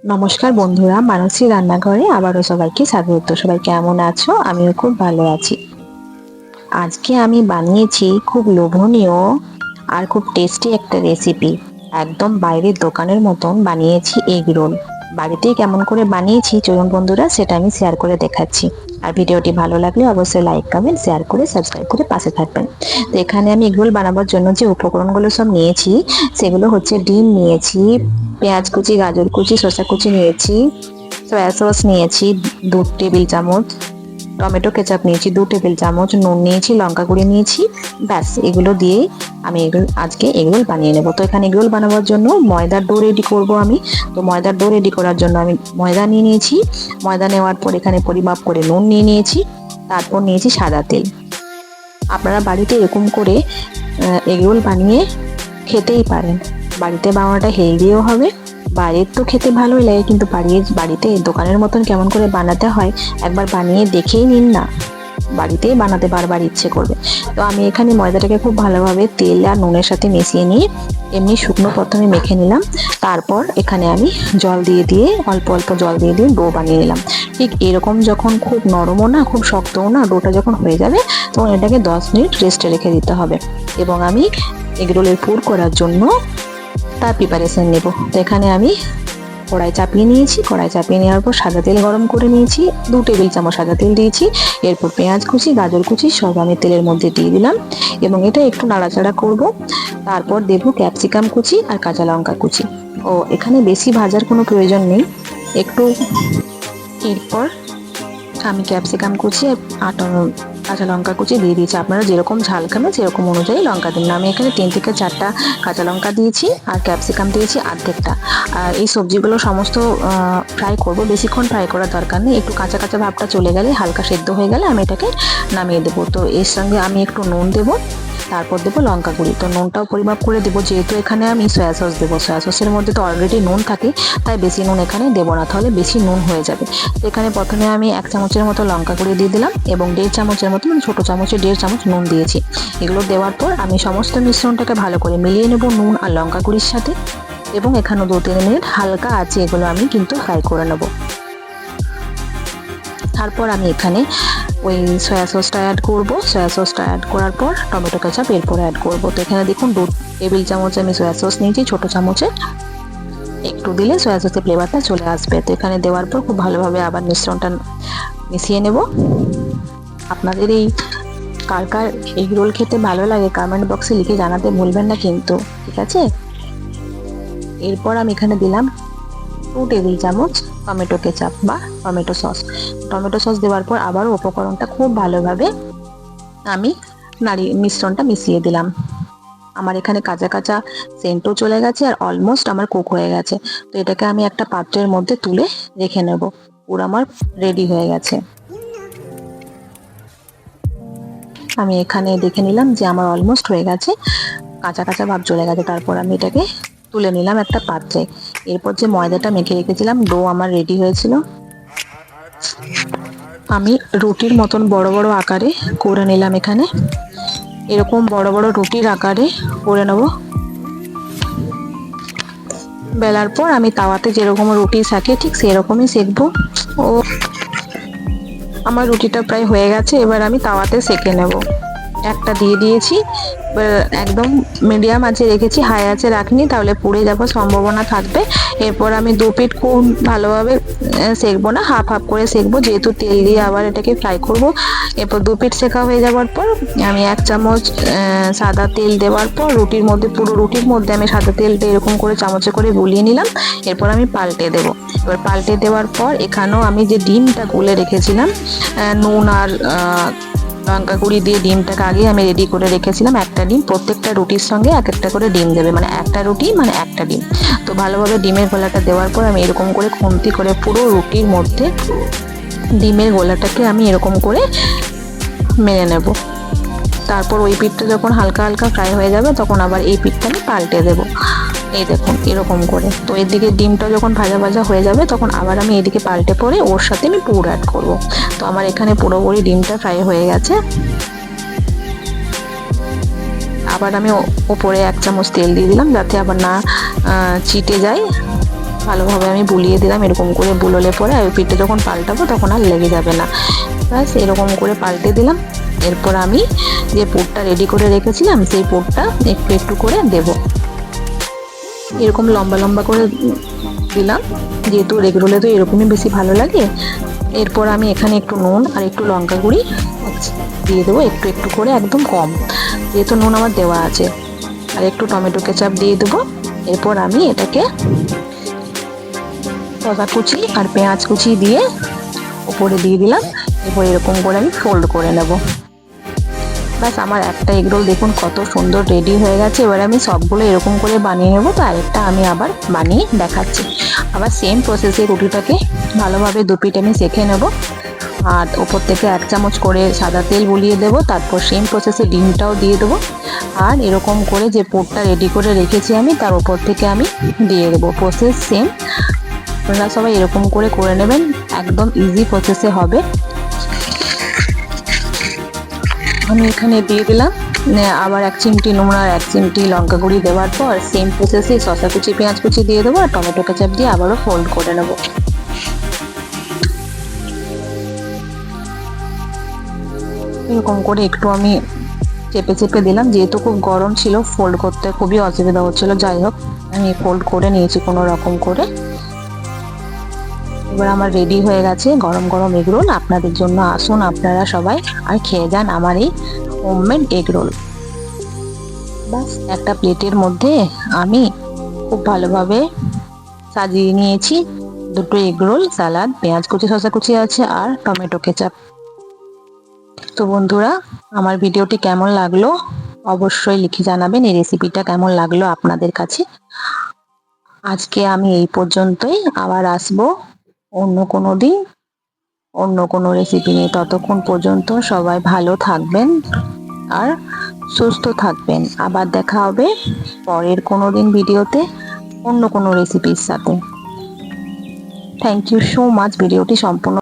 নমস্কার বন্ধুরা, মানসী রান্নাঘরে আবারও সবাইকে স্বাগত। সবাই কেমন আছো? আমিও খুব ভালো আছি। আজকে আমি বানিয়েছি খুব লোভনীয় আর খুব টেস্টি একটা রেসিপি। একদম বাইরের দোকানের মতন বানিয়েছি এগ রোল। বাড়িতেই কেমন করে বানিয়েছি চলুন বন্ধুরা সেটা আমি শেয়ার করে দেখাচ্ছি। আর ভিডিওটি ভালো লাগলে অবশ্যই লাইক কমেন্ট শেয়ার করে সাবস্ক্রাইব করে পাশে থাকবেন। তো এখানে আমি এগ রোল বানাবার জন্য যে উপকরণগুলো সব নিয়েছি সেগুলো হচ্ছে ডিম নিয়েছি, পেঁয়াজ কুচি, গাজর কুচি, শসা কুচি নিয়েছি, সয়া সস নিয়েছি 2 টেবিল চামচ, টমেটো কেচাপ নিয়েছি 2 টেবিল চামচ, নুন নিয়েছি, লঙ্কা গুঁড়ি নিয়েছি। ব্যাস এগুলো দিয়ে আমি আজকে এগরোল বানিয়ে নেব। তো এখানে এগরোল বানাবার জন্য ময়দার ডো রেডি করব আমি। তো ময়দার ডো রেডি করার জন্য আমি ময়দা নিয়ে নিয়েছি। ময়দা নেওয়ার পর এখানে পরিমাপ করে নুন নিয়ে নিয়েছি, তারপর নিয়েছি সাদা তেল। আপনারা বাড়িতে এরকম করে এগরোল বানিয়ে খেতেই পারেন। বাড়িতে বানানোটা হেলদিও হবে, বাইরের তো খেতে ভালোই লাগে, কিন্তু বাড়িতে দোকানের মতন কেমন করে বানাতে হয় একবার বানিয়ে দেখেই নিন না, বাড়িতেই বানাতে বারবার ইচ্ছে করবে। তো আমি এখানে ময়দাটাকে খুব ভালোভাবে তেল আর নুনের সাথে মিশিয়ে নিয়ে এমনি শুকনো প্রথমে মেখে নিলাম। তারপর এখানে আমি জল দিয়ে দিয়ে অল্প অল্প জল দিয়ে দিয়ে ডো বানিয়ে নিলাম। ঠিক এরকম যখন খুব নরমও না খুব শক্তও না, ডোটা যখন হয়ে যাবে তখন এটাকে 10 মিনিট রেস্টে রেখে দিতে হবে। এবং আমি এগরোলের পুর করার জন্য তার প্রিপারেশন নেব। তো এখানে আমি কড়াই চাপিয়ে নিয়েছি। কড়াই চাপিয়ে নেওয়ার পর সাদা তেল গরম করে নিয়েছি, 2 টেবিল চামচ সাদা তেল দিয়েছি। এরপর পেঁয়াজ কুচি, গাজর কুচি সব আমি তেলের মধ্যে দিয়ে দিলাম এবং এটা একটু নাড়াচাড়া করব। তারপর দেবো ক্যাপসিকাম কুচি আর কাঁচা লঙ্কা কুচি। ও এখানে বেশি ভাজার কোনো প্রয়োজন নেই, একটু। এরপর আমি ক্যাপসিকাম কুচি আর কাঁচা লঙ্কা কুচি দিয়ে দিয়েছি। আপনারা যেরকম ঝাল খাবেন সেরকম অনুযায়ী লঙ্কা দিন। আমি এখানে 3 থেকে 4টা কাঁচা লঙ্কা দিয়েছি আর ক্যাপসিকাম দিয়েছি অর্ধেকটা। আর এই সবজিগুলো সমস্ত ফ্রাই করব, বেশিক্ষণ ফ্রাই করার দরকার নেই। একটু কাঁচা কাঁচা ভাবটা চলে গেলে, হালকা সেদ্ধ হয়ে গেলে আমি এটাকে নামিয়ে দেবো। তো এর সঙ্গে আমি একটু নুন দেবো, তারপর দেবো লঙ্কা গুঁড়ি। তো নুনটাও পরিমাপ করে দেবো, যেহেতু এখানে আমি সয়া সস দেবো। সয়া সসের মধ্যে তো অলরেডি নুন থাকে, তাই বেশি নুন এখানে দেবো না, তাহলে বেশি নুন হয়ে যাবে। তো এখানে প্রথমে আমি 1 চামচের মতো লঙ্কা গুঁড়ি দিয়ে দিলাম এবং 1.5 চামচের মতো, মানে ছোটো চামচে 1.5 চামচ নুন দিয়েছি। এগুলো দেওয়ার পর আমি সমস্ত মিশ্রণটাকে ভালো করে মিলিয়ে নেবো নুন আর লঙ্কা গুঁড়ির সাথে। এবং এখানে 2-3 মিনিট হালকা আছে এগুলো আমি কিন্তু ফ্রাই করে নেবো। তারপর আমি এখানে ওই সয়া সসটা অ্যাড করব। সয়া সসটা অ্যাড করার পর টমেটো কেচাপ এরপর অ্যাড করব। তো এখানে দেখুন 2 টেবিল চামচ আমি সয়া সস নিয়েছি ছোটো চামচে। একটু দিলে সয়া সসের ফ্লেভারটা চলে আসবে। তো এখানে দেওয়ার পর খুব ভালোভাবে আবার মিশ্রণটা মিশিয়ে নেব। আপনাদের এই কার কার এগ রোল খেতে ভালো লাগে কমেন্ট বক্সে লিখে জানাতে ভুলবেন না কিন্তু, ঠিক আছে? এরপর আমি এখানে দিলাম 2 টেবিল চামচ টমেটো কেচাপ বা টমেটো সস। টমেটো সস দেওয়ার পর আবারও উপকরণটা খুব ভালোভাবে আমি মিশ্রণটা মিশিয়ে দিলাম। আমার এখানে কাঁচা কাঁচা সেন্টও চলে গেছে আর অলমোস্ট আমার কুক হয়ে গেছে। তো এটাকে আমি একটা পাত্রের মধ্যে তুলে রেখে নেব। পুরো আমার রেডি হয়ে গেছে। আমি এখানে দেখে নিলাম যে আমার অলমোস্ট হয়ে গেছে, কাঁচা কাঁচা ভাব চলে গেছে। তারপর আমি এটাকে তুলে নিলাম একটা পাত্রে। এরপর যে ময়দাটা মেখে রেখেছিলাম, ডো আমার রেডি হয়েছিল। আমি রুটির মতন বড় বড় আকারে করে নিলাম। এখানে এরকম বড় বড় রুটির আকারে করে নেব। বেলার পর আমি তাওয়াতে যেরকম রুটি সেকে ঠিক সেরকমই সেকবো। ও আমার রুটিটা প্রায় হয়ে গেছে, এবার আমি তাওয়াতে সেকে নেব। একটা দিয়ে দিয়েছি, একদম মিডিয়াম আঁচে রেখেছি, হাই আঁচে রাখিনি, তাহলে পুড়ে যাওয়ার সম্ভাবনা থাকবে। এরপর আমি 2 পিঠ খুব ভালোভাবে সেকবো না, হাফ হাফ করে সেকবো, যেহেতু তেল দিয়ে আবার এটাকে ফ্রাই করব। এরপর 2 পিঠ সেকা হয়ে যাওয়ার পর আমি 1 চামচ সাদা তেল দেওয়ার পর রুটির মধ্যে, পুরো রুটির মধ্যে আমি সাদা তেলটা এরকম করে চামচে করে বুলিয়ে নিলাম। এরপর আমি পাল্টে দেব। এবার পাল্টে দেওয়ার পর এখানেও আমি যে ডিমটা গুলে রেখেছিলাম, নুন আর লঙ্কা গুঁড়ি দিয়ে ডিমটাকে আগে আমি রেডি করে রেখেছিলাম। একটা ডিম, প্রত্যেকটা রুটির সঙ্গে এক একটা করে ডিম দেবে, মানে একটা রুটি মানে একটা ডিম। তো ভালোভাবে ডিমের গোলাটা দেওয়ার পর আমি এরকম করে খুন্তি করে পুরো রুটির মধ্যে ডিমের গোলাটাকে আমি এরকম করে মেরে নেব। তারপর ওই পিঠটা যখন হালকা হালকা ফ্রাই হয়ে যাবে তখন আবার এই পিঠটা আমি পাল্টে দেবো। এই দেখুন এরকম করে। তো এদিকে ডিমটা যখন ভাজা ভাজা হয়ে যাবে তখন আবার আমি এদিকে পাল্টে পরে ওর সাথে আমি পুর অ্যাড করব। তো আমার এখানে পুরোপুরি ডিমটা ফ্রাই হয়ে গেছে। আবার আমি ওপরে 1 চামচ তেল দিয়ে দিলাম, যাতে আবার না চিটে যায়। ভালোভাবে আমি বুলিয়ে দিলাম। এরকম করে বুলোলে পরে আর পিঠে যখন পাল্টাবো তখন আর লেগে যাবে না। ব্যাস এরকম করে পাল্টে দিলাম। এরপর আমি যে পুরটা রেডি করে রেখেছিলাম সেই পুরটা একটু একটু করে দেব। এরকম লম্বা লম্বা করে দিলাম, যেহেতু এগরোলে তো এরকমই বেশি ভালো লাগে। এরপর আমি এখানে একটু নুন আর একটু লঙ্কা গুঁড়ি দিয়ে দেবো, একটু একটু করে, একদম কম, যেহেতু নুন আমার দেওয়া আছে। আর একটু টমেটো কেচাপ দিয়ে দেবো। এরপর আমি এটাকে শসা কুচি আর পেঁয়াজ কুচি দিয়ে উপরে দিয়ে দিলাম। এরপর এরকম করে আমি ফোল্ড করে নেব। ব্যাস আমার একটা এগরোল দেখুন কত সুন্দর রেডি হয়ে গেছে। এবার আমি সবগুলো এরকম করে বানিয়ে নেবো। তো আরেকটা আমি আবার বানিয়ে দেখাচ্ছি। আবার সেম প্রসেসে রুটিটাকে ভালোভাবে দু পিঠ আমি সেঁকে নেব। আর ওপর থেকে 1 চামচ করে সাদা তেল বুলিয়ে দেবো। তারপর সেম প্রসেসে ডিমটাও দিয়ে দেবো। আর এরকম করে যে পুরটা রেডি করে রেখেছি আমি, তার উপর থেকে আমি দিয়ে দেবো। প্রসেস সেম, আপনারা সবাই এরকম করে নেবেন, একদম ইজি প্রসেসে হবে। আমি এখানে দিয়ে দিলাম আবার 1 চিমটি নুন আর 1 চিমটি লঙ্কা গুঁড়ি দেওয়ার পর সেম প্রসেসে শসা কুচি পেঁয়াজ কুচি দিয়ে দেবো আর টমেটো কেচাপ দিয়ে আবারও ফোল্ড করে নেব। এরকম করে একটু আমি চেপে চেপে দিলাম, যেহেতু খুব গরম ছিল ফোল্ড করতে খুবই অসুবিধা হচ্ছিল। যাই হোক আমি ফোল্ড করে নিয়েছি কোনো রকম করে। এবার আমার রেডি হয়ে গেছে গরম গরম এগরোল। আপনাদের জন্য আসুন আপনারা সবাই আর খেয়ে যান আমার এই হোমমেড এগরোল। বাস একটা প্লেটের মধ্যে আমি খুব ভালোভাবে সাজিয়ে নিয়েছি দুটো এগরোল, সালাদ, পেঁয়াজ কুচি, শসা কুচি আছে আর টমেটো কেচাপ। তো বন্ধুরা, আমার ভিডিওটি কেমন লাগলো অবশ্যই লিখে জানাবেন। এই রেসিপিটা কেমন লাগলো আপনাদের কাছে। আজকে আমি এই পর্যন্তই, আবার আসবো অন্য কোনো দিন অন্য কোনো রেসিপি নিয়ে। ততক্ষণ পর্যন্ত সবাই ভালো থাকবেন আর সুস্থ থাকবেন। আবার দেখা হবে পরের কোনো দিন ভিডিওতে অন্য কোনো রেসিপির সাথে। থ্যাংক ইউ সো মাচ ভিডিওটি সম্পূর্ণ